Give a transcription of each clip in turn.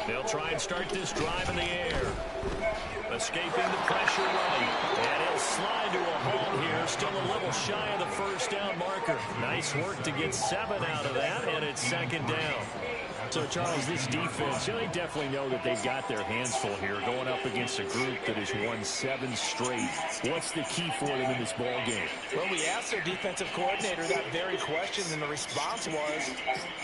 They'll try and start this drive in the air. Escaping the pressure right. And he'll slide to a halt here. Still a little shy of the first down marker. Nice work to get 7 out of that, and it's second down. So, Charles, this defense, they definitely know that they've got their hands full here going up against a group that has won 7 straight. What's the key for them in this ball game? Well, we asked their defensive coordinator that very question, and the response was,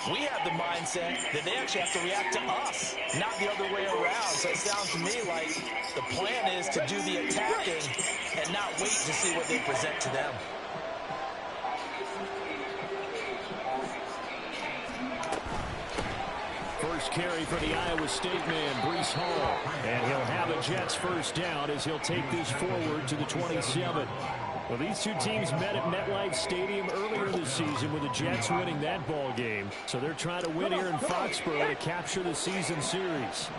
we have the mindset that they actually have to react to us, not the other way around. So it sounds to me like the plan is to do the attacking and not wait to see what they present to them. First carry for the Iowa State man, Breece Hall. And he'll have a Jets first down as he'll take this forward to the 27. Well, these two teams met at MetLife Stadium earlier this season with the Jets winning that ball game. So they're trying to win here in Foxborough to capture the season series.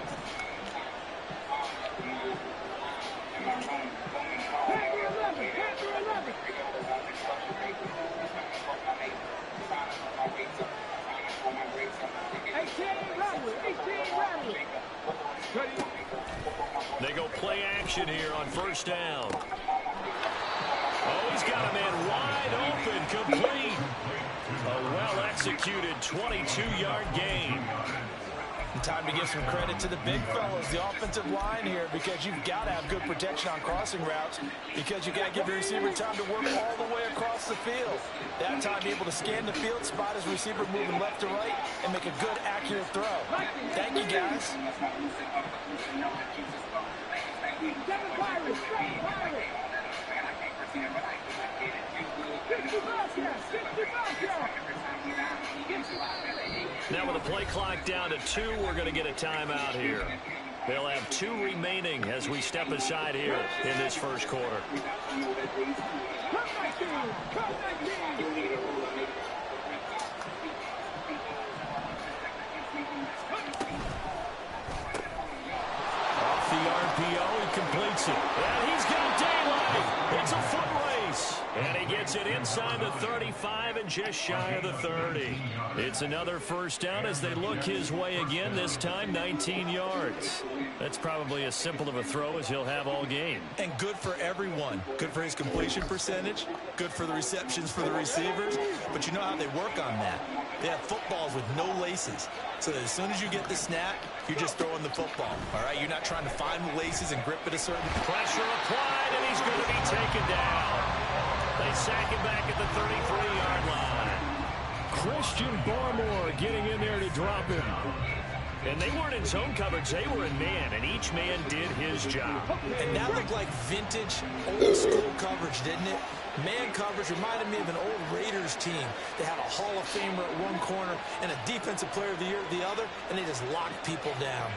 They go play action here on first down. Oh, he's got a man wide open, complete. A well-executed 22-yard gain. Time to give some credit to the big fellas, the offensive line here, because you've got to have good protection on crossing routes, because you got to give your receiver time to work all the way across the field. That time, be able to scan the field, spot his receiver moving left to right, and make a good, accurate throw. Thank you, guys. Now with the play clock down to 2, we're going to get a timeout here. They'll have 2 remaining as we step aside here in this first quarter. Off the RPO, he completes it. And he's got daylight. It's a foot race. And he gets it inside the 35 and just shy of the 30. It's another first down as they look his way again, this time 19 yards. That's probably as simple of a throw as he'll have all game. And good for everyone. Good for his completion percentage. Good for the receptions for the receivers. But you know how they work on that. They have footballs with no laces. So that as soon as you get the snap, you're just throwing the football. All right, you're not trying to find the laces and grip it a certain... Pressure applied, and he's going to be taken down. They sack him back at the 33-yard line. Christian Barmore getting in there to drop him. And they weren't in zone coverage. They were in man, and each man did his job. And that looked like vintage, old-school coverage, didn't it? Man coverage reminded me of an old Raiders team. They had a Hall of Famer at one corner and a Defensive Player of the Year at the other, and they just locked people down.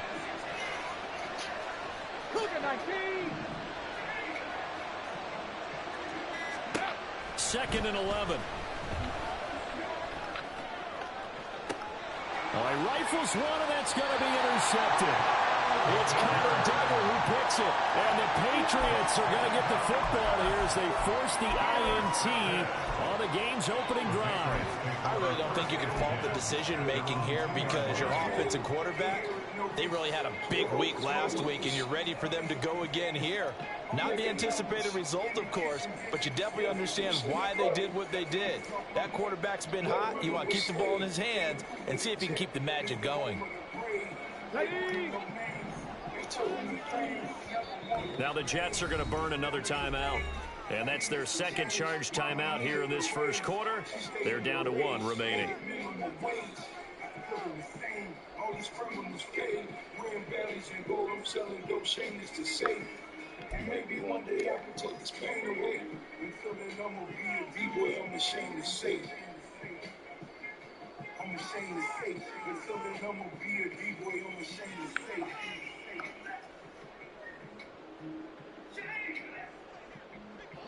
Second and 11. Oh, he rifles one, and that's going to be intercepted. It's Kyler Duggar who picks it. And the Patriots are going to get the football here as they force the INT on the game's opening drive. I really don't think you can fault the decision-making here because your offensive quarterback, they really had a big week last week, and you're ready for them to go again here. Not the anticipated result, of course, but you definitely understand why they did what they did. That quarterback's been hot. You want to keep the ball in his hands and see if he can keep the magic going. Now the Jets are going to burn another timeout. And that's their second charge timeout here in this first quarter. They're down to 1 remaining. Maybe one day I can take this pain away. And feel that I'm gonna be a B-boy, I'm ashamed to say. I'm ashamed to say. And feel that I'm gonna be a B-boy, I'm ashamed to say.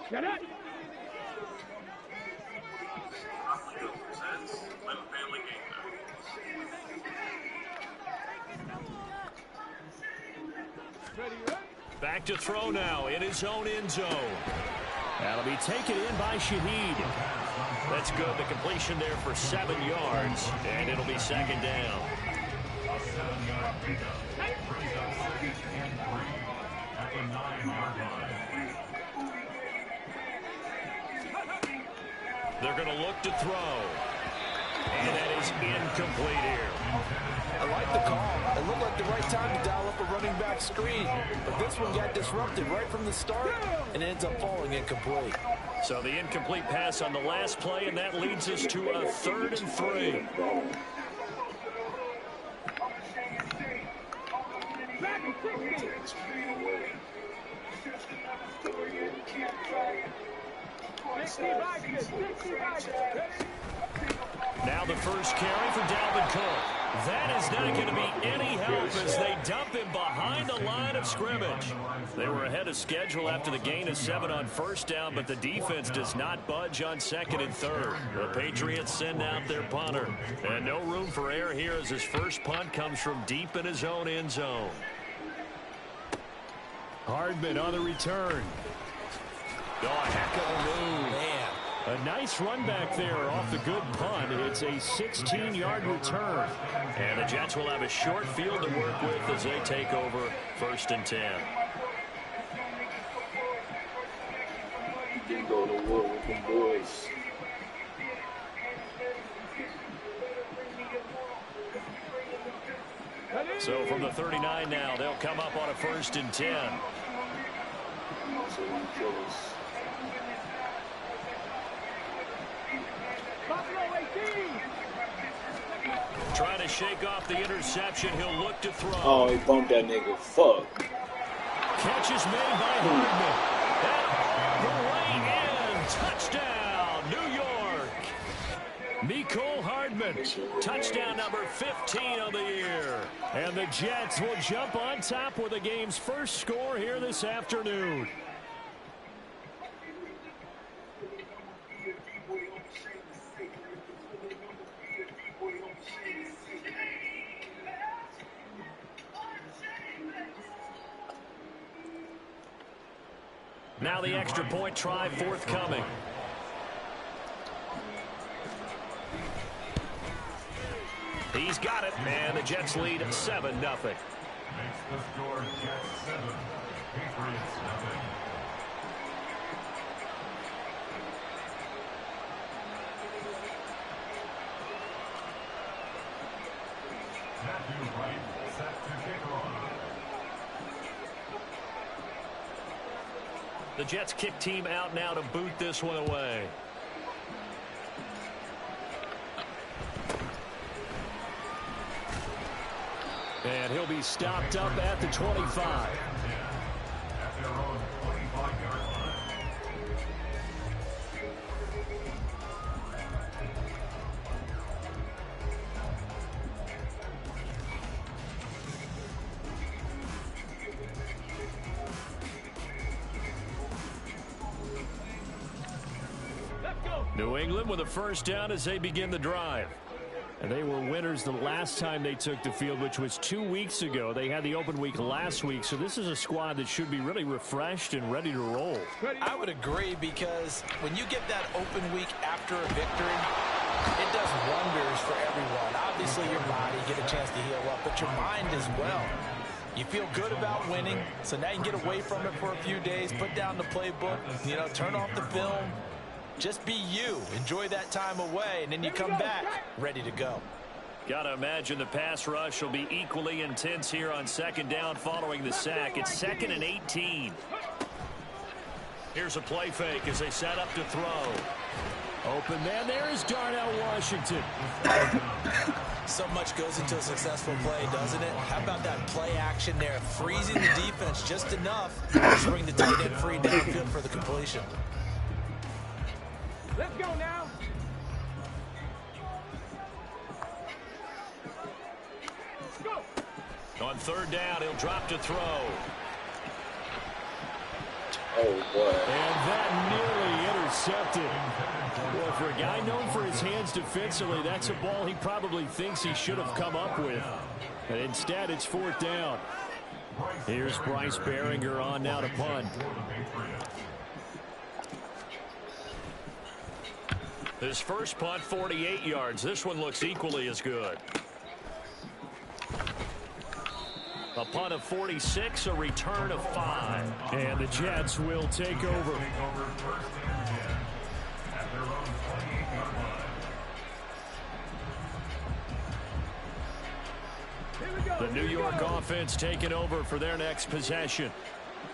Get it! Back to throw now in his own end zone. That'll be taken in by Shaheed. That's good. The completion there for 7 yards, and it'll be second down. They're going to look to throw. And that is incomplete here. I like the call. It looked like the right time to dial up a running back screen. But this one got disrupted right from the start and it ends up falling incomplete. So the incomplete pass on the last play, and that leads us to a 3rd and 3. Now the first carry for Dalvin Cook. That is not going to be any help as they dump him behind the line of scrimmage. They were ahead of schedule after the gain of 7 on first down, but the defense does not budge on 2nd and 3rd. The Patriots send out their punter. And no room for error here as his first punt comes from deep in his own end zone. Hardman on the return. Oh, heck of a move. Man. A nice run back there off the good punt. It's a 16-yard return. And the Jets will have a short field to work with as they take over 1st and 10. You can go to war with the boys. So from the 39 now, they'll come up on a 1st and 10. So we close. Trying to shake off the interception. He'll look to throw. Oh, he bumped that nigga. Fuck. Catch is made by Hardman. And the way in. Touchdown, New York. Mecole Hardman. Touchdown number 15 of the year. And the Jets will jump on top with the game's first score here this afternoon. Now the extra point try forthcoming. He's got it, and the Jets lead 7-0. The Jets kick team out now to boot this one away. And he'll be stopped up at the 25. New England with a first down as they begin the drive. And they were winners the last time they took the field, which was 2 weeks ago. They had the open week last week, so this is a squad that should be really refreshed and ready to roll. I would agree, because when you get that open week after a victory, it does wonders for everyone. Obviously, your body, get a chance to heal up, but your mind as well. You feel good about winning, so now you can get away from it for a few days, put down the playbook, turn off the film. Just be you. Enjoy that time away, and then you come back ready to go. Got to imagine the pass rush will be equally intense here on 2nd down following the sack. It's 2nd and 18. Here's a play fake as they set up to throw. Open man, there is Darnell Washington. So much goes into a successful play, doesn't it? How about that play action there? Freezing the defense just enough to bring the tight end free downfield for the completion. Let's go now. Go. On 3rd down, he'll drop to throw. Oh, boy. And that nearly intercepted. Well, for a guy known for his hands defensively, that's a ball he probably thinks he should have come up with. And instead, it's 4th down. Here's Bryce Behringer on now to punt. His first punt, 48 yards. This one looks equally as good. A punt of 46, a return of 5. And the Jets will take over. The New York offense taking over for their next possession.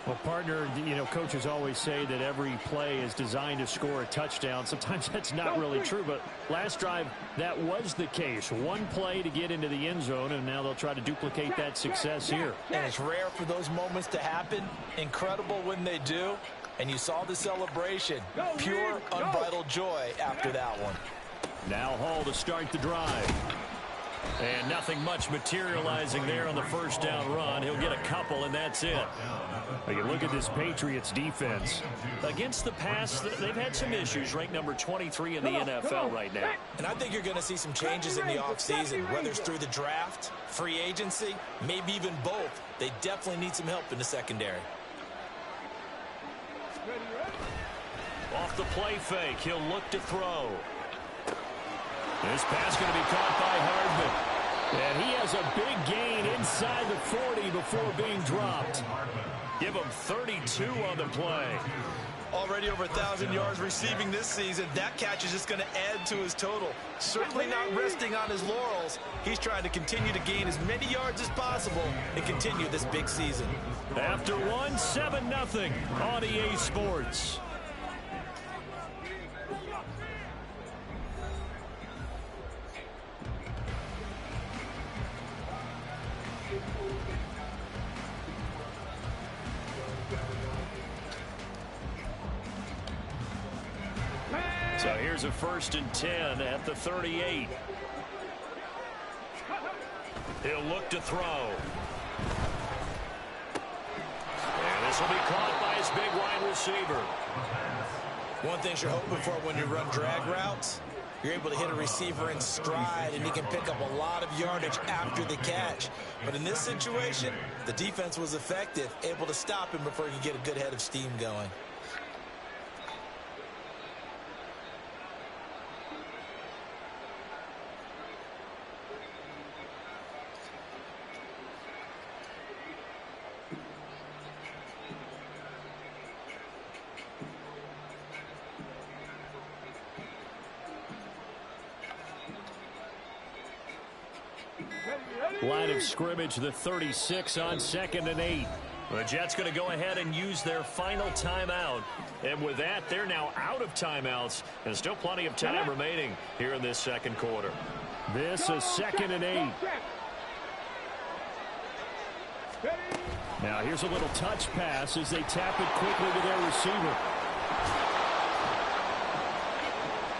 Well, partner, coaches always say that every play is designed to score a touchdown. Sometimes that's not really true, but last drive, that was the case. One play to get into the end zone, and now they'll try to duplicate that success here. And it's rare for those moments to happen. Incredible when they do. And you saw the celebration. Pure, unbridled joy after that one. Now Hall to start the drive. And nothing much materializing there on the first down run. He'll get a couple, and that's it. You look at this Patriots defense. Against the pass, they've had some issues. Ranked number 23 in the NFL right now. And I think you're going to see some changes in the offseason, whether it's through the draft, free agency, maybe even both. They definitely need some help in the secondary. Off the play fake, he'll look to throw. This pass going to be caught by Hardman. And he has a big gain inside the 40 before being dropped. Give him 32 on the play. Already over 1,000 yards receiving this season. That catch is just going to add to his total. Certainly not resting on his laurels. He's trying to continue to gain as many yards as possible and continue this big season. After one, 7-0 on EA Sports. So here's a 1st and 10 at the 38. He'll look to throw. And this will be caught by his big wide receiver. One thing you're hoping for when you run drag routes, you're able to hit a receiver in stride, and he can pick up a lot of yardage after the catch. But in this situation, the defense was effective, able to stop him before he could get a good head of steam going. Line of scrimmage, the 36 on 2nd and 8. The Jets going to go ahead and use their final timeout. And with that, they're now out of timeouts. And still plenty of time remaining here in this second quarter. This is 2nd and 8. Now here's a little touch pass as they tap it quickly to their receiver.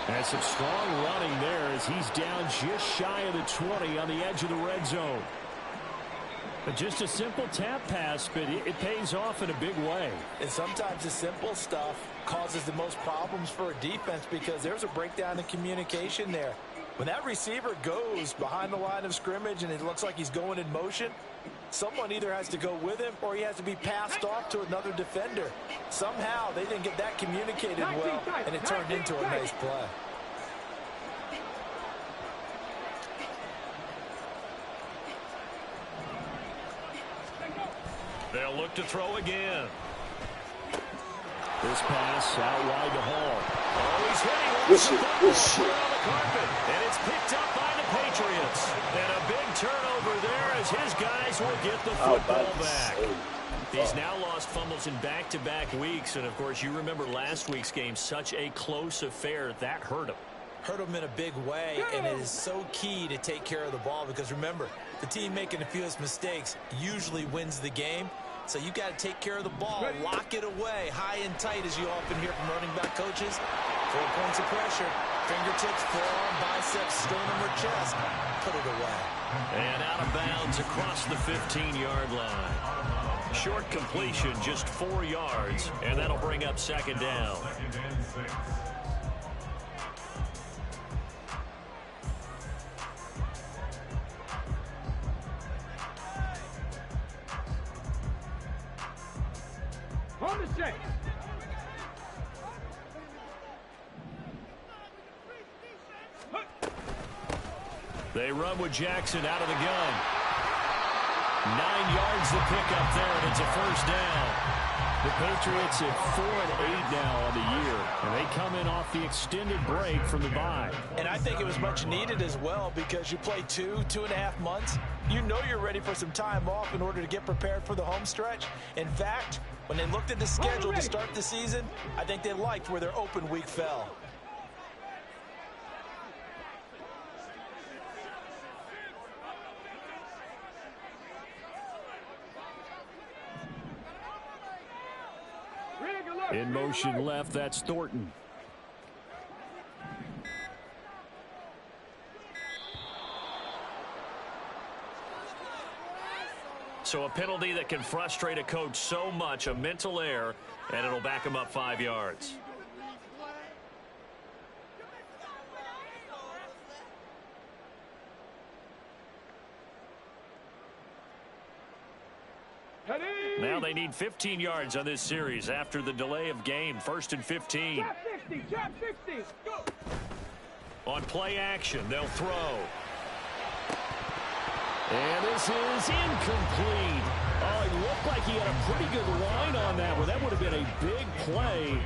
And some strong running there as he's down just shy of the 20 on the edge of the red zone. But just a simple tap pass, but it pays off in a big way. And sometimes the simple stuff causes the most problems for a defense because there's a breakdown in communication there. When that receiver goes behind the line of scrimmage and it looks like he's going in motion, someone either has to go with him or he has to be passed off to another defender. Somehow they didn't get that communicated well, and it turned into a nice play. They'll look to throw again. This pass out wide to Hall. Oh, he's hitting on the carpet, and it's picked up by the Patriots. And a big turnover there as his guys will get the football back. He's now lost fumbles in back-to-back weeks, and of course you remember last week's game, such a close affair. That hurt him. Hurt him in a big way, and it is so key to take care of the ball because remember, the team making the fewest mistakes usually wins the game. So you got to take care of the ball, lock it away, high and tight, as you often hear from running back coaches. 4 points of pressure, fingertips, forearm, biceps, sternum, or chest. Put it away. And out of bounds across the 15-yard line. Short completion, just 4 yards, and that'll bring up 2nd down. On the set. They run with Jackson out of the gun. 9 yards to pick up there, and it's a first down. The Patriots at 4-8 now on the year, and they come in off the extended break from the bye. And I think it was much needed as well because you play 2.5 months. You know you're ready for some time off in order to get prepared for the home stretch. In fact, when they looked at the schedule to start the season, I think they liked where their open week fell. In motion left, that's Thornton. So a penalty that can frustrate a coach so much, a mental error, and it'll back him up 5 yards. Now they need 15 yards on this series after the delay of game. 1st and 15. Trap 60. Go. On play action, they'll throw. And this is incomplete. Oh, it looked like he had a pretty good line on that one. That would have been a big play,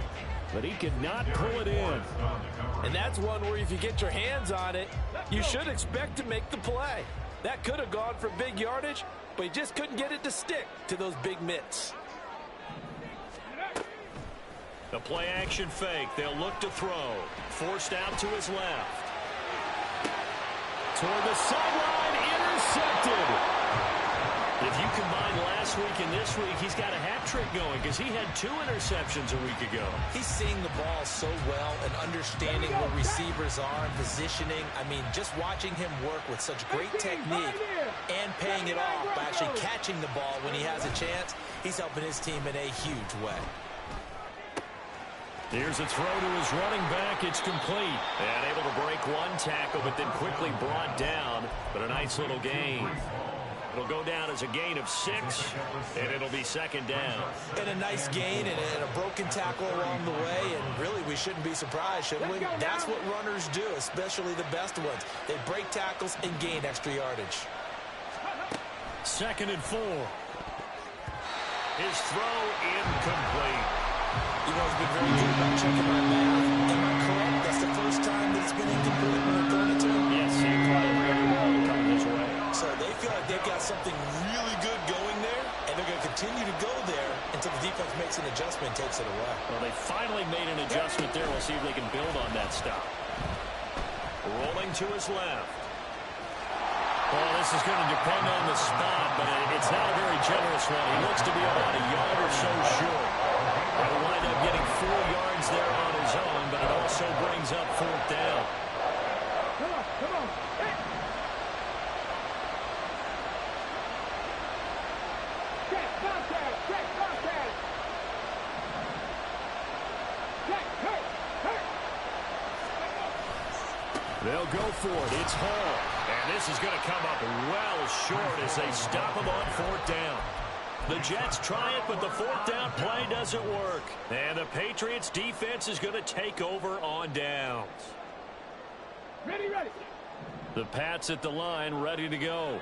but he could not pull it in. And that's one where if you get your hands on it, you should expect to make the play. That could have gone for big yardage, but he just couldn't get it to stick to those big mitts. The play action fake. They'll look to throw. Forced out to his left. Toward the sideline, intercepted. If you combine last week and this week, he's got a hat trick going because he had 2 interceptions a week ago. He's seeing the ball so well and understanding where receivers are and positioning. I mean, just watching him work with such great technique and paying it off by actually catching the ball when he has a chance, he's helping his team in a huge way. Here's a throw to his running back. It's complete. And able to break one tackle, but then quickly brought down. But a nice little gain. It'll go down as a gain of 6, and it'll be 2nd down. And a nice gain and a broken tackle along the way, and really we shouldn't be surprised, should we? That's what runners do, especially the best ones. They break tackles and gain extra yardage. 2nd and 4. His throw incomplete. You know, he's been very good about checking my math. Am I correct? That's the first time that it's been incomplete when they're throwing it to him? Yes, he probably every ball coming his way. So they feel like they've got something really good going there, and they're going to continue to go there until the defense makes an adjustment and takes it away. Well, they finally made an adjustment there. We'll see if they can build on that stop. Rolling to his left. Well, this is going to depend on the spot, but it's not a very generous one. He looks to be about a yard or so short. He'll wind up getting 4 yards there on his own, but it also brings up 4th down. Come on. Hey. Check, contact. Check, hurt. They'll go for it. It's Hall. And this is going to come up well short as they stop him on 4th down. The Jets try it, but the 4th down play doesn't work. And the Patriots defense is going to take over on downs. Ready. The Pats at the line, ready to go.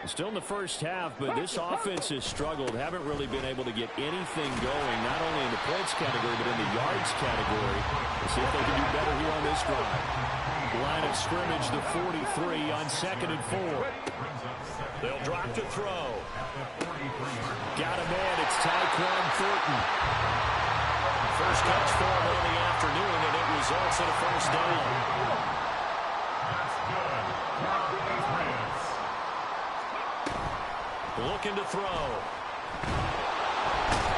Still in the first half, but this offense has struggled. Haven't really been able to get anything going, not only in the points category, but in the yards category. We'll see if they can do better here on this drive. Line of scrimmage, the 43 on 2nd and 4. They'll drop to throw. Got a man. It's Tyquan Thornton. First catch for him on the afternoon, and it results in a first down. Looking to throw.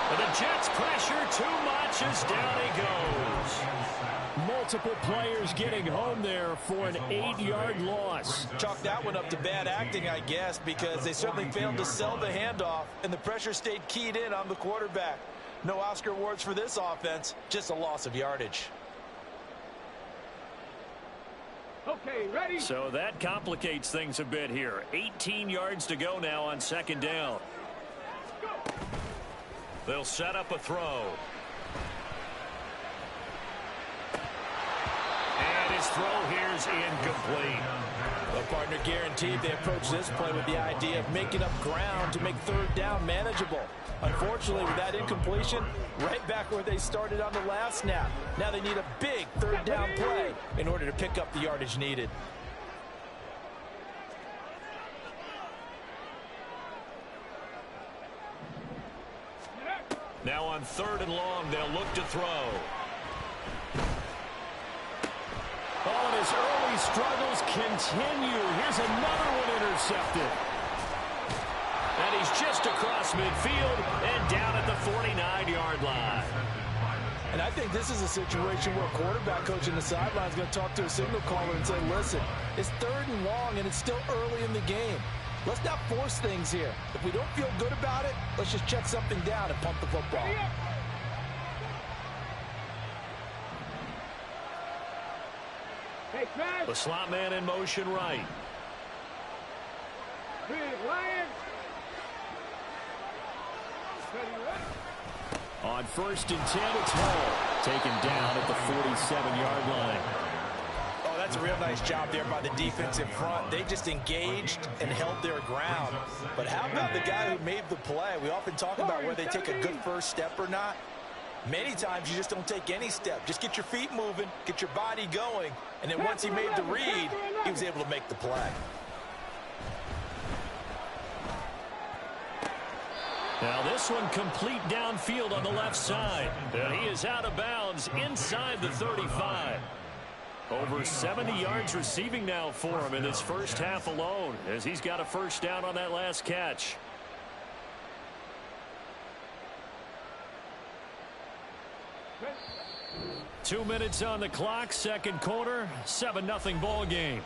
And the Jets pressure too much as down he goes. Multiple players getting home there for an 8-yard loss. Chalk that one up to bad acting, I guess, because they certainly failed to sell the handoff, and the pressure stayed keyed in on the quarterback. No Oscar awards for this offense, just a loss of yardage. Okay, ready. So that complicates things a bit here. 18 yards to go now on 2nd down. They'll set up a throw. And his throw here is incomplete. The partner guaranteed they approach this play with the idea of making up ground to make third down manageable. Unfortunately, with that incompletion, right back where they started on the last snap. Now they need a big third down play in order to pick up the yardage needed. Now on 3rd and long, they'll look to throw. Oh, and his early struggles continue. Here's another one intercepted. And he's just across midfield and down at the 49-yard line. And I think this is a situation where a quarterback coach in the sideline is going to talk to a signal caller and say, listen, it's 3rd and long and it's still early in the game. Let's not force things here. If we don't feel good about it, let's just check something down and pump the football. Hey, Trav. The slot man in motion right. Big Lions. On 1st and 10, it's Hall. Taken down at the 47-yard line. Oh, that's a real nice job there by the defense in front. They just engaged and held their ground. But how about the guy who made the play? We often talk about whether they take a good first step or not. Many times you just don't take any step. Just get your feet moving, get your body going, and then once he made the read, he was able to make the play. Now this one complete downfield on the left side. And he is out of bounds inside the 35. Over 70 yards receiving now for him in his first half alone, as he's got a first down on that last catch. Two minutes on the clock, second quarter, 7-0 ball game.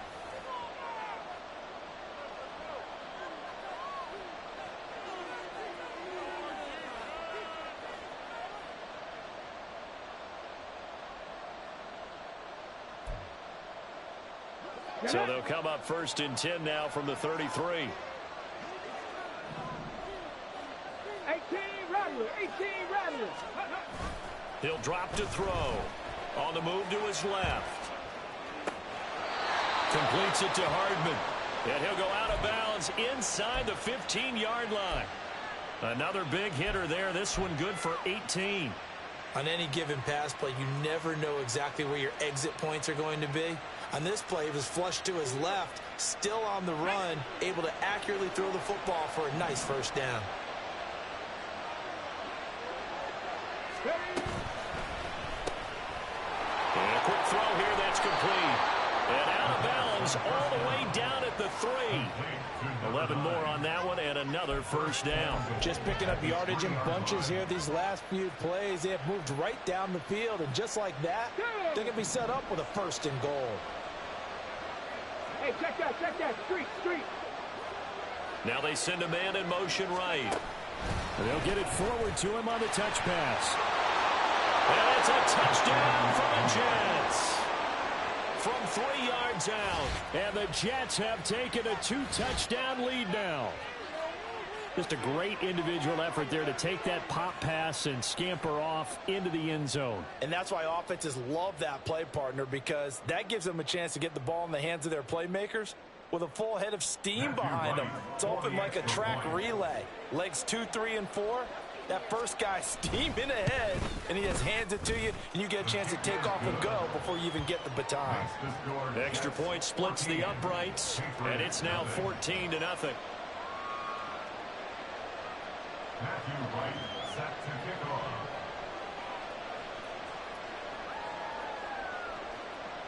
So they'll come up 1st and 10 now from the 33. 18 Rattlers. He'll drop to throw. On the move to his left. Completes it to Hardman. And he'll go out of bounds inside the 15-yard line. Another big hitter there. This one good for 18. On any given pass play, you never know exactly where your exit points are going to be. On this play, he was flushed to his left, still on the run, able to accurately throw the football for a nice first down. And a quick throw here, that's complete. And out of bounds all the way down at the 3. 11 more on that one and another first down. Just picking up yardage in bunches here these last few plays. They have moved right down the field, and just like that, they're going to be set up with a 1st and goal. Hey, check that. Street. Now they send a man in motion right. They'll get it forward to him on the touch pass. And it's a touchdown for the Jets. From 3 yards out. And the Jets have taken a 2-touchdown lead now. Just a great individual effort there to take that pop pass and scamper off into the end zone. And that's why offenses love that play, partner, because that gives them a chance to get the ball in the hands of their playmakers with a full head of steam behind them. It's often like a track relay. Legs 2, 3, and 4. That first guy steaming ahead, and he just hands it to you, and you get a chance to take off and go before you even get the baton. Extra point splits the uprights, and it's now 14-0.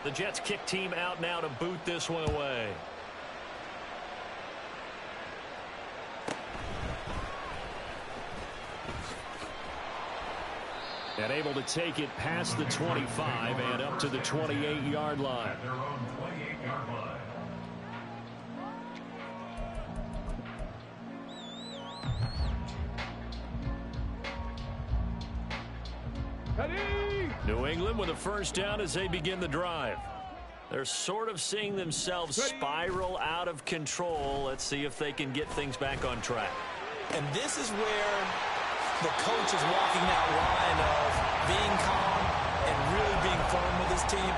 The Jets kick team out now to boot this one away. And able to take it past the 25 and up to the 28-yard line. New England with a first down as they begin the drive. They're sort of seeing themselves spiral out of control. Let's see if they can get things back on track. And this is where the coach is walking that line of being calm and really being firm with his team.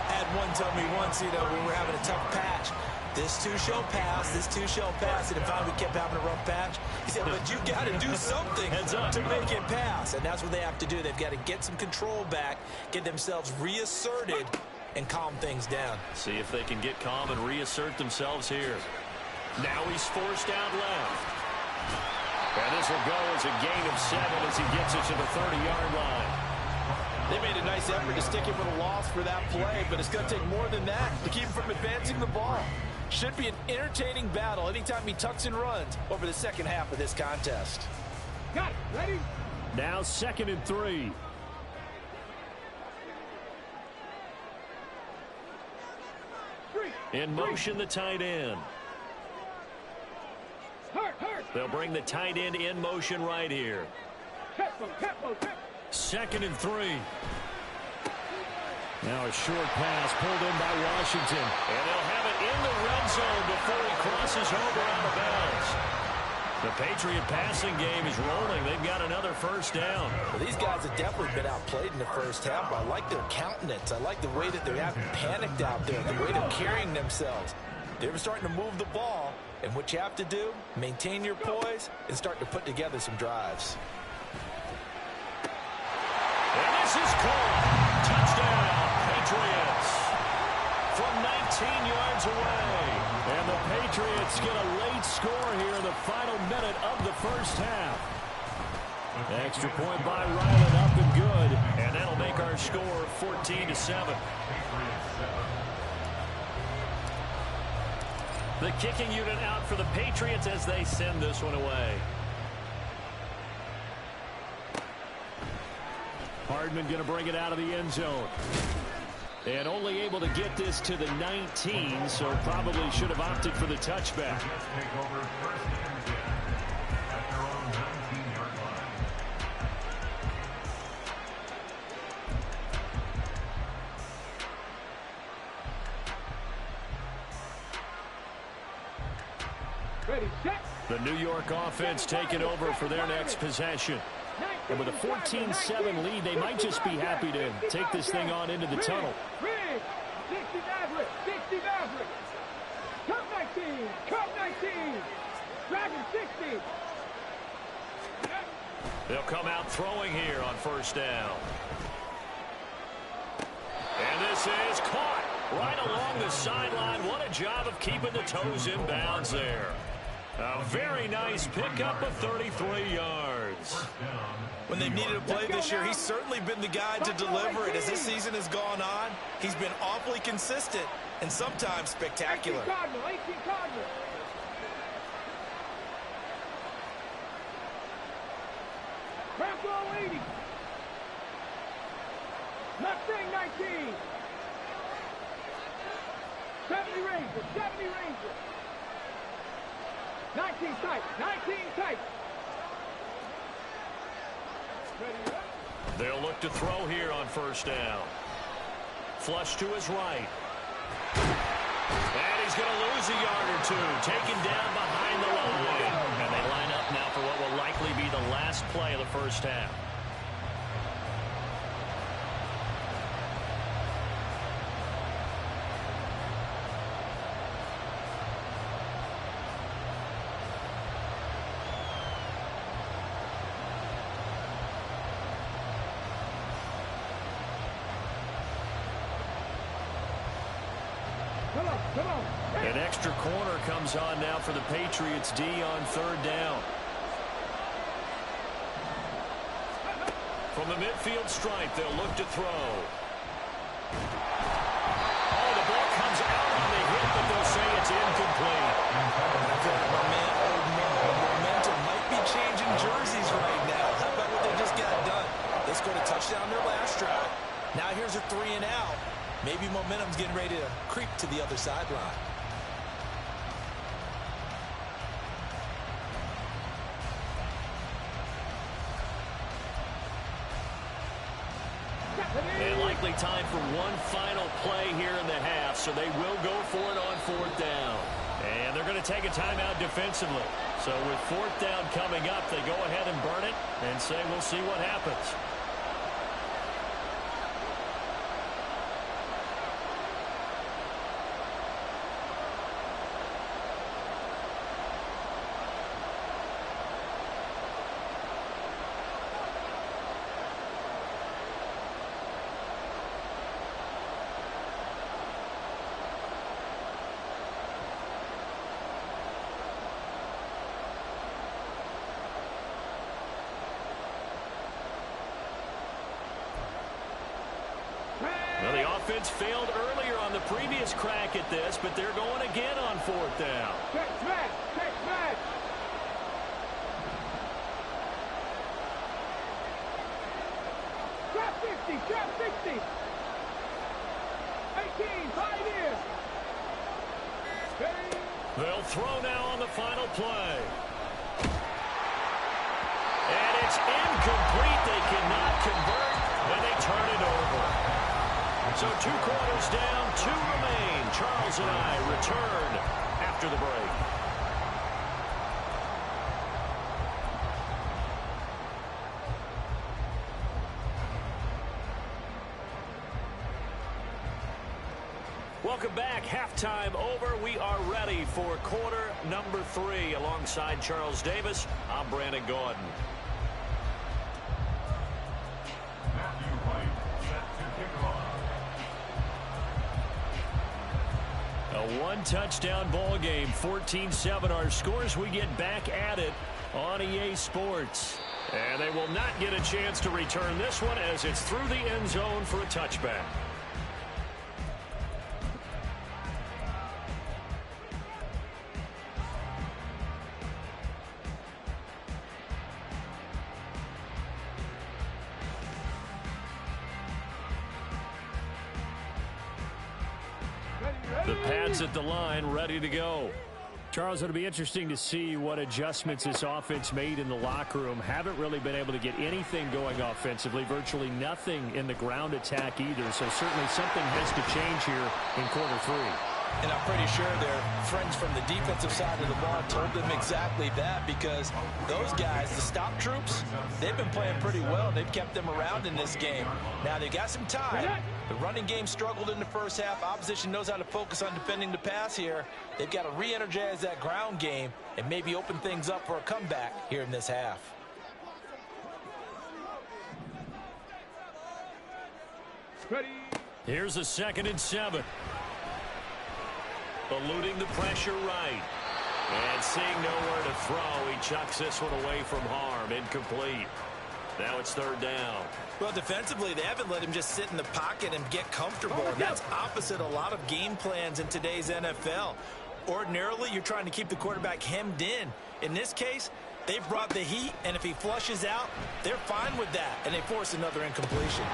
At Someone told me once, when we were having a tough patch, this too shall pass, this too shall pass. And finally we kept having a rough patch. He said, but you got to do something to make it pass. And that's what they have to do. They've got to get some control back, get themselves reasserted, and calm things down. See if they can get calm and reassert themselves here. Now he's forced out left. And this will go as a gain of 7 as he gets it to the 30-yard line. They made a nice effort to stick him with a loss for that play, but it's going to take more than that to keep him from advancing the ball. Should be an entertaining battle anytime he tucks and runs over the second half of this contest. Got it. Ready? Now 2nd and 3. In motion, the tight end. Hurt. They'll bring the tight end in motion right here. Tempo. 2nd and 3. Now a short pass pulled in by Washington. And they'll have it in the red zone before he crosses over out of bounds. The Patriot passing game is rolling. They've got another first down. Well, these guys have definitely been outplayed in the first half. I like their countenance. I like the way that they haven't panicked out there, the way they're carrying themselves. They're starting to move the ball, and what you have to do, maintain your poise and start to put together some drives. And this is caught. Touchdown, Patriots. From 19 yards away. And the Patriots get a late score here in the final minute of the first half. Extra point by Ryland, up and good. And that'll make our score 14-7. The kicking unit out for the Patriots as they send this one away. Hardman going to bring it out of the end zone. And only able to get this to the 19, so probably should have opted for the touchback. Ready, set. The New York offense taking over for their next possession. And with a 14-7 lead, they might just be happy to take this thing on into the tunnel. 60 Maverick. Cup 19. Dragon 60. They'll come out throwing here on first down. And this is caught right along the sideline. What a job of keeping the toes in bounds there. A very nice pickup of 33 yards. When they've needed a play this year, he's certainly been the guy to deliver it. As this season has gone on, he's been awfully consistent and sometimes spectacular. 18 Cardinal. Rambo 80. Mustang 19. 70 Ranger. 19 tight. They'll look to throw here on first down. Flush to his right. And he's going to lose a yard or two. Taken down behind the line. And they line up now for what will likely be the last play of the first half. Come on. An extra corner comes on now for the Patriots D on third down. From the midfield stripe, they'll look to throw. Oh, the ball comes out on the hit, but they'll say it's incomplete. Momentum might be changing jerseys right now. How about what they just got done? They scored a touchdown their last drive. Now here's a 3 and out. Maybe momentum's getting ready to creep to the other sideline. And likely time for one final play here in the half, so they will go for it on fourth down. And they're going to take a timeout defensively. So with fourth down coming up, they go ahead and burn it and say we'll see what happens. offense failed earlier on the previous crack at this, but they're going again on 4th down. Check smash. Check smash. Drop 50. Drop 60. 18. 5 in. They'll throw now on the final play. And it's incomplete. They cannot convert, and they turn it over. So 2 quarters down, 2 remain. Charles and I return after the break. Welcome back. Halftime over. We are ready for quarter number 3. Alongside Charles Davis, I'm Brandon Gordon. A 1-touchdown ball game, 14-7 our scores. We get back at it on EA Sports. And they will not get a chance to return this one as it's through the end zone for a touchback. The pads at the line, ready to go. Charles, it'll be interesting to see what adjustments this offense made in the locker room. Haven't really been able to get anything going offensively, virtually nothing in the ground attack either. So certainly something has to change here in quarter 3. And I'm pretty sure their friends from the defensive side of the ball told them exactly that, because those guys, the stop troops, they've been playing pretty well. They've kept them around in this game. Now, they got some time. The running game struggled in the first half. Opposition knows how to focus on defending the pass here. They've got to re-energize that ground game and maybe open things up for a comeback here in this half. Ready. Here's a 2nd and 7. Eluding the pressure right. And seeing nowhere to throw, he chucks this one away from harm. Incomplete. Now it's 3rd down. Well, defensively, they haven't let him just sit in the pocket and get comfortable. And that's opposite a lot of game plans in today's NFL. Ordinarily, you're trying to keep the quarterback hemmed in. In this case, they've brought the heat, and if he flushes out, they're fine with that, and they force another incompletion.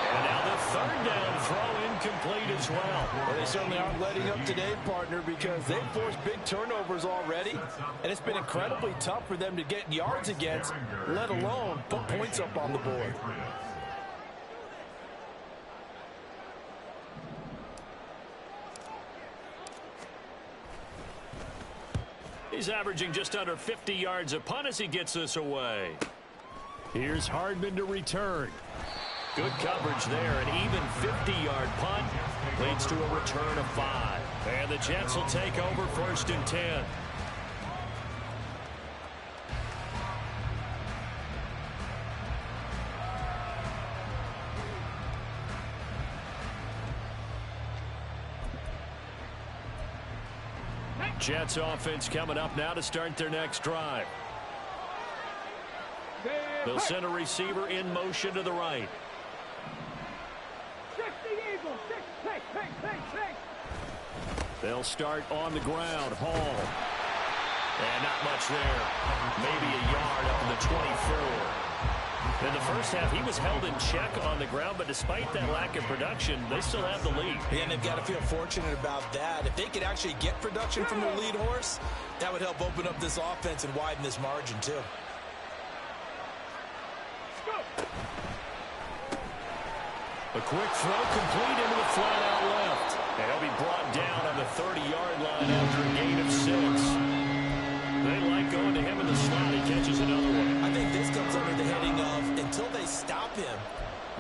And now the 3rd down throw incomplete as well. Well, they certainly aren't letting up today, partner, because they've forced big turnovers already, and it's been incredibly tough for them to get yards against, let alone put points up on the board. He's averaging just under 50 yards a punt as he gets this away. Here's Hardman to return. Good coverage there. An even 50-yard punt leads to a return of 5. And the Jets will take over 1st and 10. Jets offense coming up now to start their next drive. They'll send a receiver in motion to the right. They'll start on the ground. Hall. And not much there. Maybe a yard up in the 24. In the first half, he was held in check on the ground, but despite that lack of production, they still have the lead. Yeah, and they've got to feel fortunate about that. If they could actually get production from their lead horse, that would help open up this offense and widen this margin, too. A quick throw complete into the flat-out left. And he'll be brought down on the 30-yard line after a gain of 6. They like going to him in the slot. He catches another one. I think this comes under the heading of, until they stop him,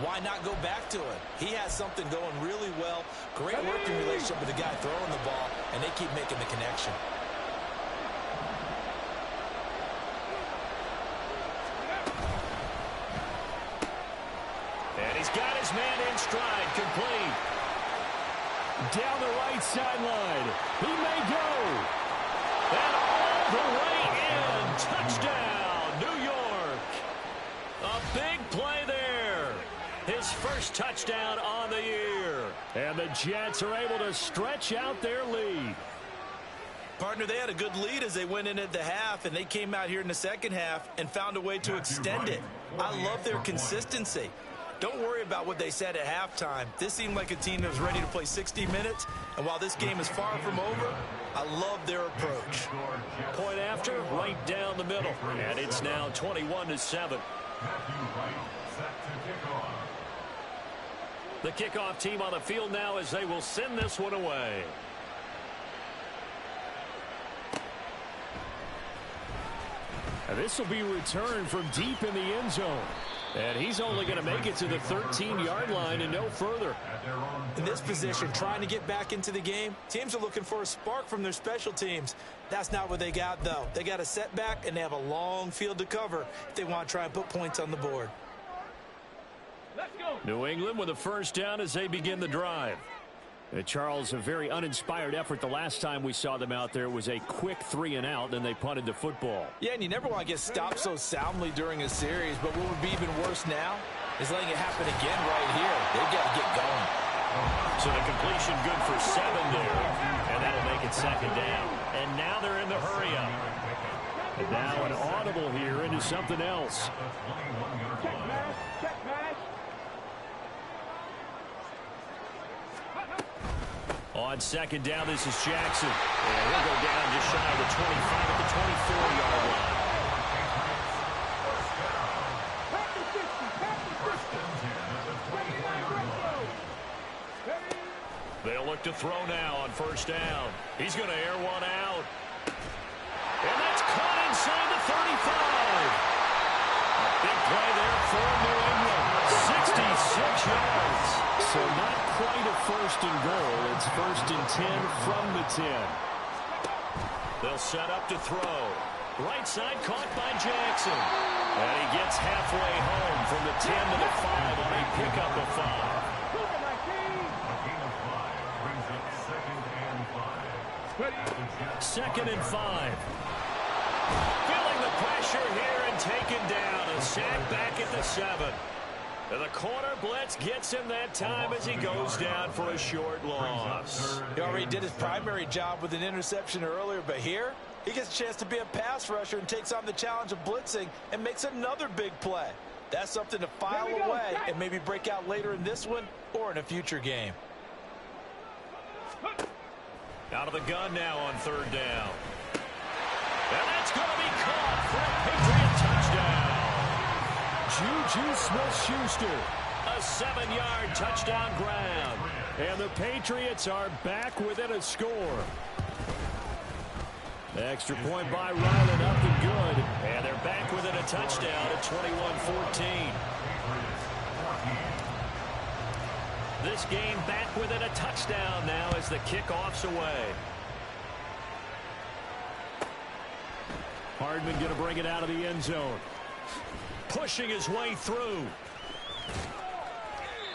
why not go back to it? He has something going really well. Great working relationship with the guy throwing the ball, and they keep making the connection. And he's got his man in stride, complete. Down the right sideline. He may go. And all the way in. Touchdown, New York. A big play there. His first touchdown on the year. And the Jets are able to stretch out their lead. Partner, they had a good lead as they went into the half, and they came out here in the second half and found a way to extend it. I love their consistency. Don't worry about what they said at halftime. This seemed like a team that was ready to play 60 minutes, and while this game is far from over, I love their approach. Point after, right down the middle, and it's now 21-7. The kickoff team on the field now as they will send this one away. And this will be returned from deep in the end zone. And he's only going to make it to the 13-yard line and no further. In this position, trying to get back into the game, teams are looking for a spark from their special teams. That's not what they got, though. They got a setback, and they have a long field to cover if they want to try and put points on the board. Let's go. New England with a first down as they begin the drive. Charles, a very uninspired effort the last time we saw them out there. It was a quick 3-and-out, then they punted the football. Yeah, and you never want to get stopped so soundly during a series, but what would be even worse now is letting it happen again right here. They've got to get going. So the completion good for 7 there, and that'll make it second down. And now they're in the hurry-up. And now an audible here into something else. Check pass. Check pass. On second down, this is Jackson. And he'll go down just shy of the 25 at the 24-yard line. They'll look to throw now on first down. He's going to air one out. And that's caught inside the 35. A big play there for New England. 66 yards. So not quite a first and goal. It's first and 10 from the 10. They'll set up to throw. Right side caught by Jackson. And he gets halfway home from the 10 to the 5 on a pickup of 5. Second and 5. Feeling the pressure here and taken down. A sack back at the 7. And the corner blitz gets him that time as he goes down for a short loss. He already did his primary job with an interception earlier, but here he gets a chance to be a pass rusher and takes on the challenge of blitzing and makes another big play. That's something to file away and maybe break out later in this one or in a future game. Out of the gun now on third down. And that's going to be caught for a Patriot touchdown. Juju Smith-Schuster, a 7-yard touchdown grab. And the Patriots are back within a score. Extra point by Ryland up and good. And they're back within a touchdown at 21-14. This game back within a touchdown now as the kickoff's away. Hardman going to bring it out of the end zone. Pushing his way through.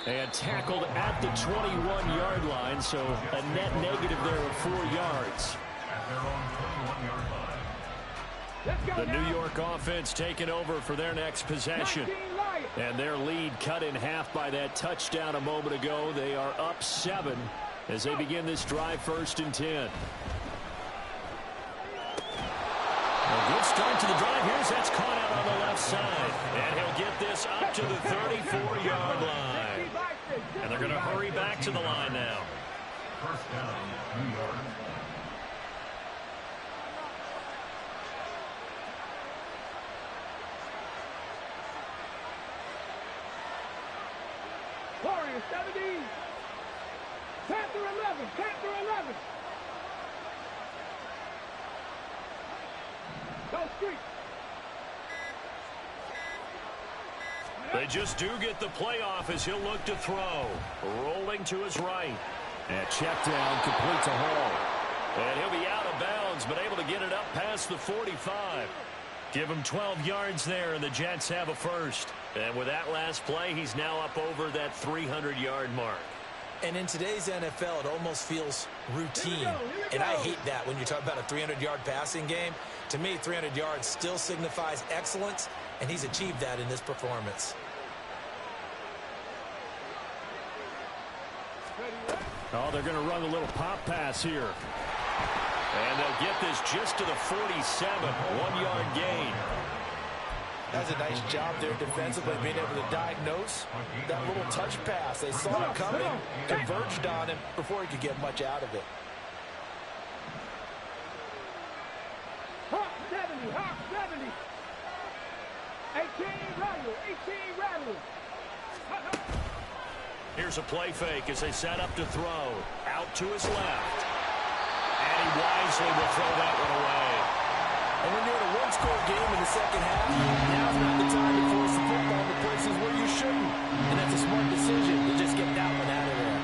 And tackled at the 21-yard line, so a net negative there of 4 yards. The New York offense taking over for their next possession. And their lead cut in half by that touchdown a moment ago. They are up 7 as they begin this drive first and 10. A good start to the drive. Here's that's caught out on the left side. And he'll get this up to the 34-yard line. And they're going to hurry back to the line now. First down, New York. Warriors 17. Panther 11. Panther 11. Go street. They just do get the playoff as he'll look to throw. Rolling to his right. And check down complete to Hall. And he'll be out of bounds, but able to get it up past the 45. Give him 12 yards there, and the Jets have a first. And with that last play, he's now up over that 300-yard mark. And in today's NFL, it almost feels routine. And I hate that when you talk about a 300-yard passing game. To me, 300 yards still signifies excellence, and he's achieved that in this performance. Ready. Oh, they're going to run a little pop pass here. And they'll get this just to the 47, 1-yard gain. That's a nice job there defensively, being able to diagnose that little touch pass. They saw it coming, converged on him before he could get much out of it. Hawk 70, Hawk 70. 18 rattle, 18 rattle. Here's a play fake as they set up to throw. Out to his left. And he wisely will throw that one away. And when you're in a one-score game in the second half, now's not the time to force the football to places where you shouldn't. And that's a smart decision to just get that one out of there.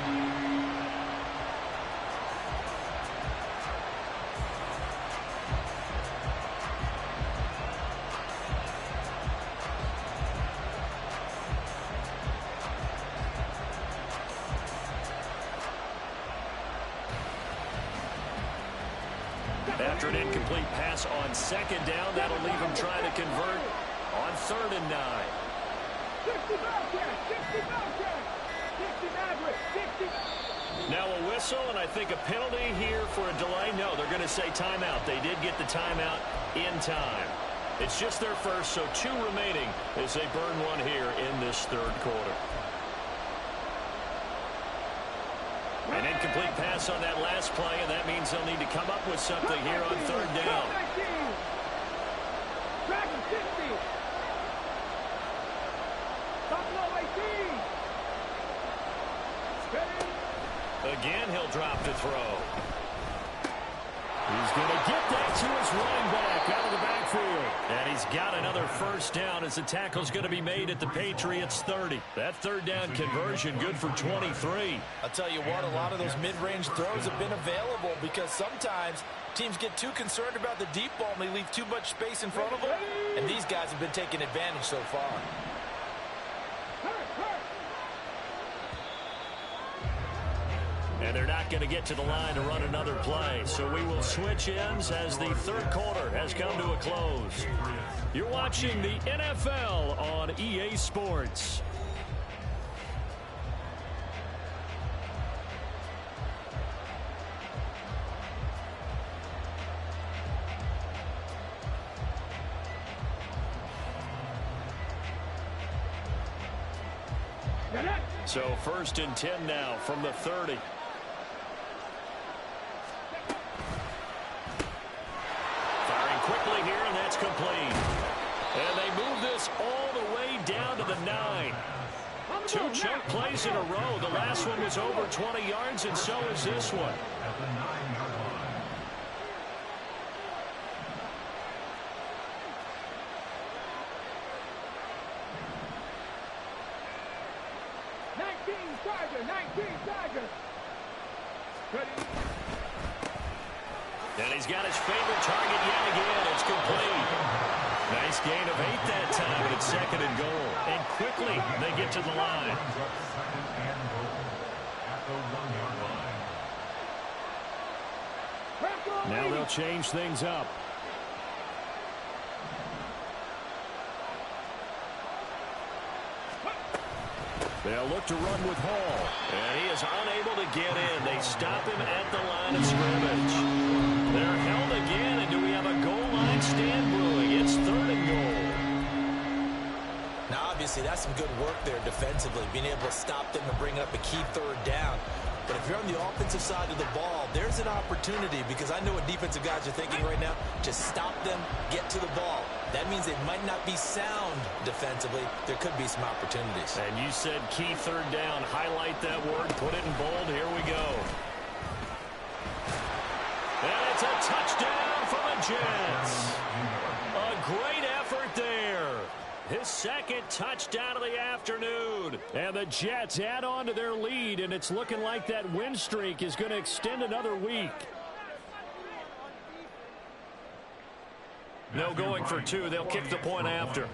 After an incomplete pass on second down, that'll leave him trying to convert on 3rd and 9. 60 Bobcats, 60 Bobcats, 60 Mavericks, 60. Now a whistle, and I think a penalty here for a delay. No, they're going to say timeout. They did get the timeout in time. It's just their first, so 2 remaining as they burn one here in this 3rd quarter. An incomplete pass on that last play, and that means they'll need to come up with something here on 3rd down. Dragon 60. Buffalo 18. Again, he'll drop to throw. He's going to get that to his running back out of the backfield. And he's got another first down as the tackle's going to be made at the Patriots 30. That 3rd down conversion good for 23. I'll tell you what, a lot of those mid-range throws have been available because sometimes teams get too concerned about the deep ball and they leave too much space in front of them. And these guys have been taking advantage so far. And they're not going to get to the line to run another play. So we will switch ends as the 3rd quarter has come to a close. You're watching the NFL on EA Sports. So 1st and 10 now from the 30. Quickly here, and that's complete. And they move this all the way down to the 9. 2 chunk plays in a row. The last one was over 20 yards, and so is this one. At the 9-yard line. And he's got his favorite target yet again. It's complete. Nice gain of 8 that time, but it's 2nd and goal. And quickly, they get to the line. Second and goal at the 1-yard line. Now they'll change things up. They'll look to run with Hall. And he is unable to get in. They stop him at the line of scrimmage. They're held again, and do we have a goal line stand brewing? It's 3rd and goal. Now, obviously, that's some good work there defensively, being able to stop them and bring up a key 3rd down. But if you're on the offensive side of the ball, there's an opportunity because I know what defensive guys are thinking right now. Just stop them, get to the ball. That means they might not be sound defensively. There could be some opportunities. And you said key 3rd down. Highlight that word. Put it in bold. Here we go. And it's a touchdown for the Jets. A great effort there. His 2nd touchdown of the afternoon. And the Jets add on to their lead, and it's looking like that win streak is going to extend another week. No going for 2. They'll kick the point after.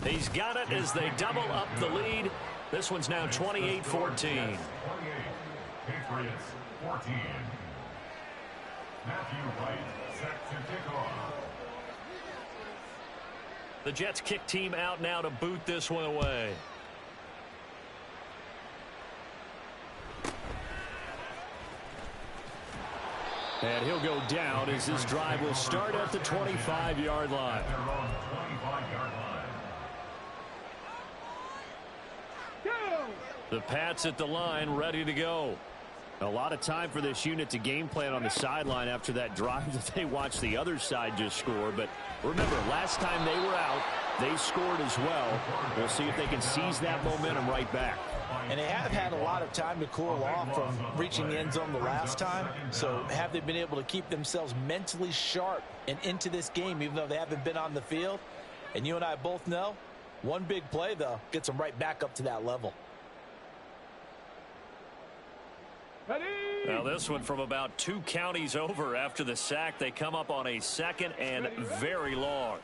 He's got it as they double up the lead. This one's now 28-14. 28. Patriots 14. Matthew Wright set to kick off. The Jets kick team out now to boot this one away. And he'll go down as this drive will start at the 25-yard line. The Pats at the line, ready to go. A lot of time for this unit to game plan on the sideline after that drive that they watched the other side just score. But remember, last time they were out, they scored as well. We'll see if they can seize that momentum right back. And they have had a lot of time to cool off from reaching the end zone the last time. So have they been able to keep themselves mentally sharp and into this game, even though they haven't been on the field? And you and I both know, one big play, though, gets them right back up to that level. Now this one from about 2 counties over after the sack. They come up on a 2nd and very long.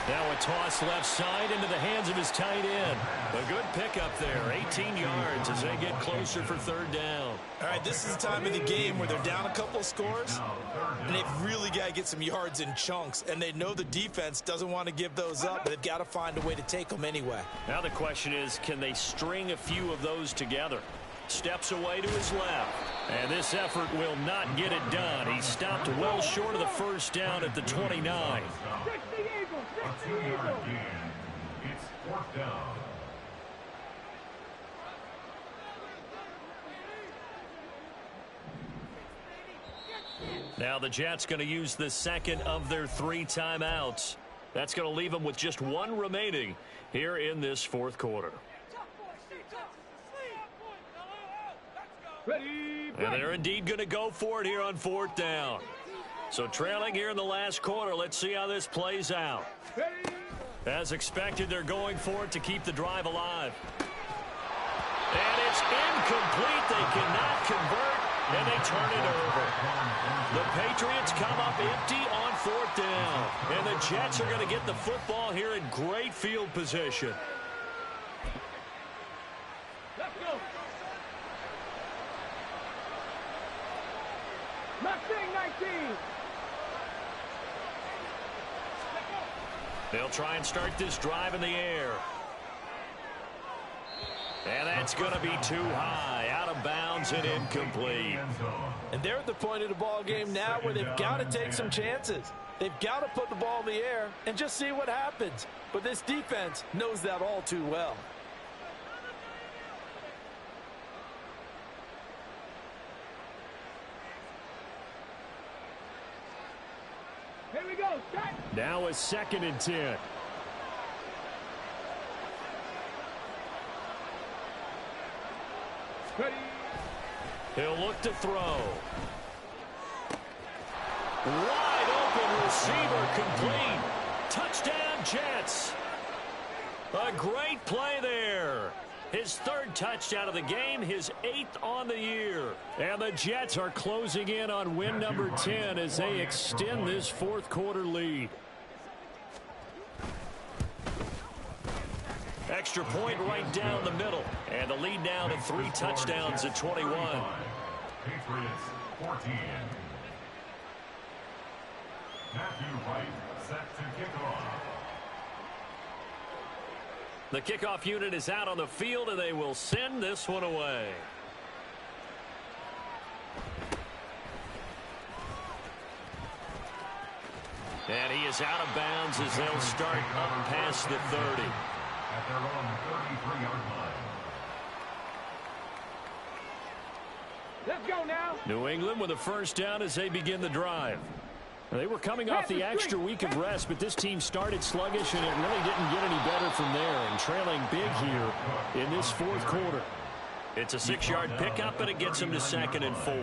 Now a toss left side into the hands of his tight end. A good pickup there, 18 yards as they get closer for 3rd down. All right, this is the time of the game where they're down a couple of scores, and they've really got to get some yards in chunks, and they know the defense doesn't want to give those up, but they've got to find a way to take them anyway. Now the question is, can they string a few of those together? Steps away to his left, and this effort will not get it done. He stopped well short of the 1st down at the 29. A 2-yard gain. It's 4th down. Now the Jets going to use the 2nd of their 3 timeouts. That's going to leave them with just 1 remaining here in this 4th quarter. And they're indeed going to go for it here on 4th down. So trailing here in the last quarter, let's see how this plays out. As expected, they're going for it to keep the drive alive. And it's incomplete. They cannot convert, and they turn it over. The Patriots come up empty on 4th down. And the Jets are going to get the football here in great field position. Let's go. Mustang 19. They'll try and start this drive in the air. And that's going to be too high, out of bounds and incomplete. And they're at the point of the ball game now where they've got to take some chances. They've got to put the ball in the air and just see what happens. But this defense knows that all too well. Here we go. Set. Now a 2nd and 10. Ready. He'll look to throw. Wide open receiver complete. Touchdown Jets. A great play there. His 3rd touchdown of the game, his 8th on the year. And the Jets are closing in on win number 10 as they extend this 4th quarter lead. Extra point right down the middle. And the lead now to 3 touchdowns at 21. Patriots 14. Matthew Wright set to kick off. The kickoff unit is out on the field, and they will send this one away. And he is out of bounds as they'll start up past the 30. At their own 33-yard line. Let's go now. New England with a 1st down as they begin the drive. They were coming off the extra week of rest, but this team started sluggish, and it really didn't get any better from there, and trailing big here in this 4th quarter. It's a 6-yard pickup, and it gets them to 2nd and 4.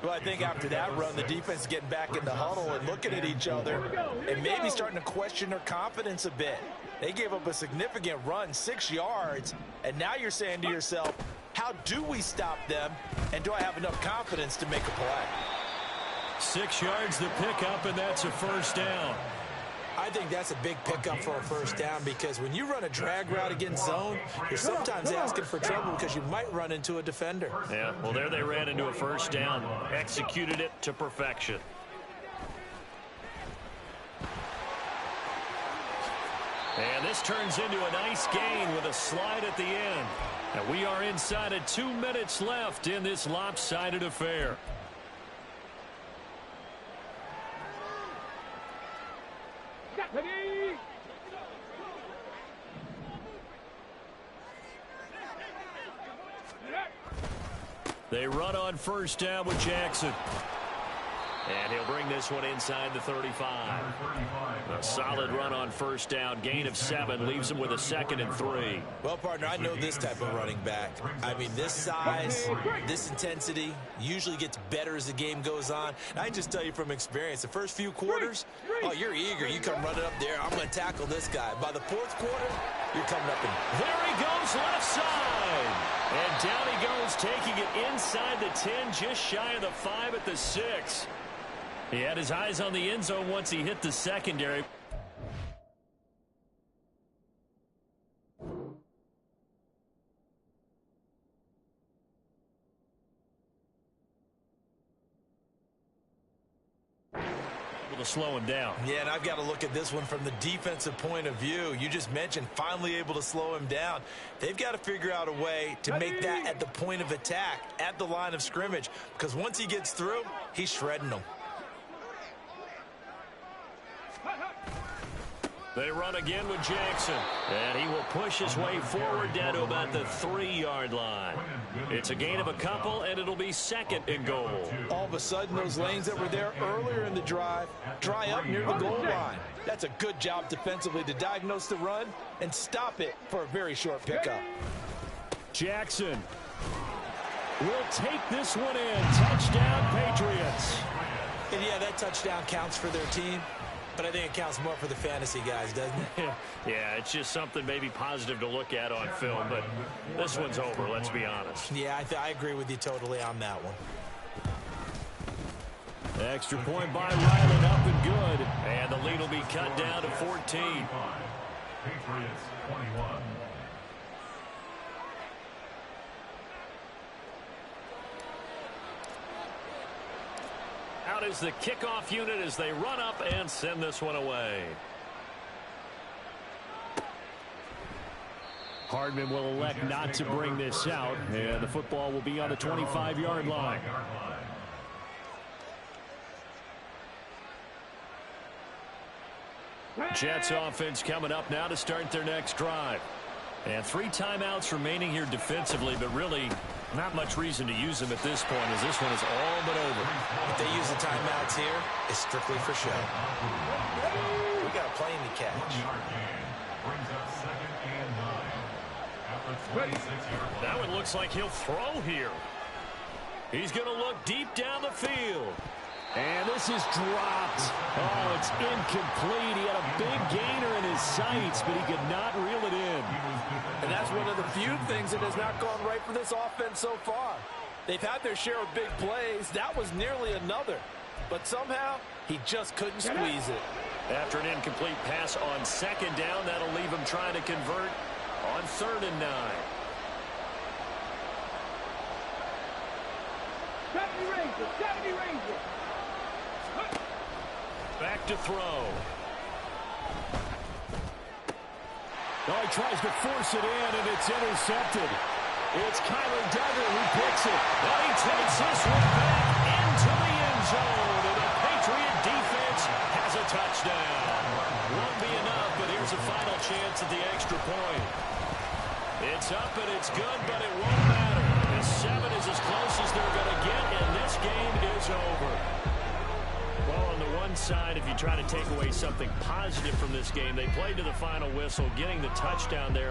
Well, I think after that run, the defense is getting back in the huddle and looking at each other and maybe starting to question their confidence a bit. They gave up a significant run, 6 yards, and now you're saying to yourself, how do we stop them, and do I have enough confidence to make a play? 6 yards the pickup, and that's a 1st down. I think that's a big pickup for a 1st down because when you run a drag route against zone, you're sometimes asking for trouble because you might run into a defender. Yeah, well, there they ran into a 1st down, executed it to perfection. And this turns into a nice gain with a slide at the end. And we are inside of 2 minutes left in this lopsided affair. They run on first down with Jackson. And he'll bring this one inside the 35. A solid run on first down. Gain of 7 leaves him with a 2nd and 3. Well, partner, I know this type of running back. I mean, this size, this intensity usually gets better as the game goes on. And I can just tell you from experience, the first few quarters, oh, you're eager. You come running up there. I'm going to tackle this guy. By the 4th quarter, you're coming up and there he goes left side. And down he goes, taking it inside the 10, just shy of the 5 at the 6. He had his eyes on the end zone once he hit the secondary. To slow him down. Yeah, and I've got to look at this one from the defensive point of view. You just mentioned finally able to slow him down. They've got to figure out a way to make that at the point of attack, at the line of scrimmage, because once he gets through, he's shredding them. They run again with Jackson, and he will push his way forward down to about the 3-yard line. It's a gain of a couple, and it'll be 2nd and goal. All of a sudden, those lanes that were there earlier in the drive dry up near the goal line. That's a good job defensively to diagnose the run and stop it for a very short pickup. Jackson will take this one in. Touchdown, Patriots. And yeah, that touchdown counts for their team. But I think it counts more for the fantasy guys, doesn't it? Yeah, it's just something maybe positive to look at on film, but this one's over, let's be honest. Yeah, I agree with you totally on that one. Extra point by Ryland, up and good. And the lead will be cut down to 14. Patriots 21. Out is the kickoff unit as they run up and send this one away. Hardman will elect not to bring this out, and the football will be on the 25-yard line. Jets offense coming up now to start their next drive. And 3 timeouts remaining here defensively, but really not much reason to use them at this point as this one is all but over. If they use the timeouts here, it's strictly for show. We got a plane to catch. That one looks like he'll throw here. He's going to look deep down the field. And this is dropped. Oh, it's incomplete. He had a big gainer in his sights, but he could not reel it in. And that's one of the few things that has not gone right for this offense so far. They've had their share of big plays. That was nearly another. But somehow, he just couldn't squeeze it. After an incomplete pass on 2nd down, that'll leave him trying to convert on 3rd and 9. 70 Rangers. Back to throw. Oh, he tries to force it in, and it's intercepted. It's Kyler Duggar who picks it. Now he takes this one back into the end zone, and the Patriot defense has a touchdown. Won't be enough, but here's a final chance at the extra point. It's up and it's good, but it won't matter. This 7 is as close as they're going to get, and this game is over. Well, on the one side, if you try to take away something positive from this game, they played to the final whistle, getting the touchdown there on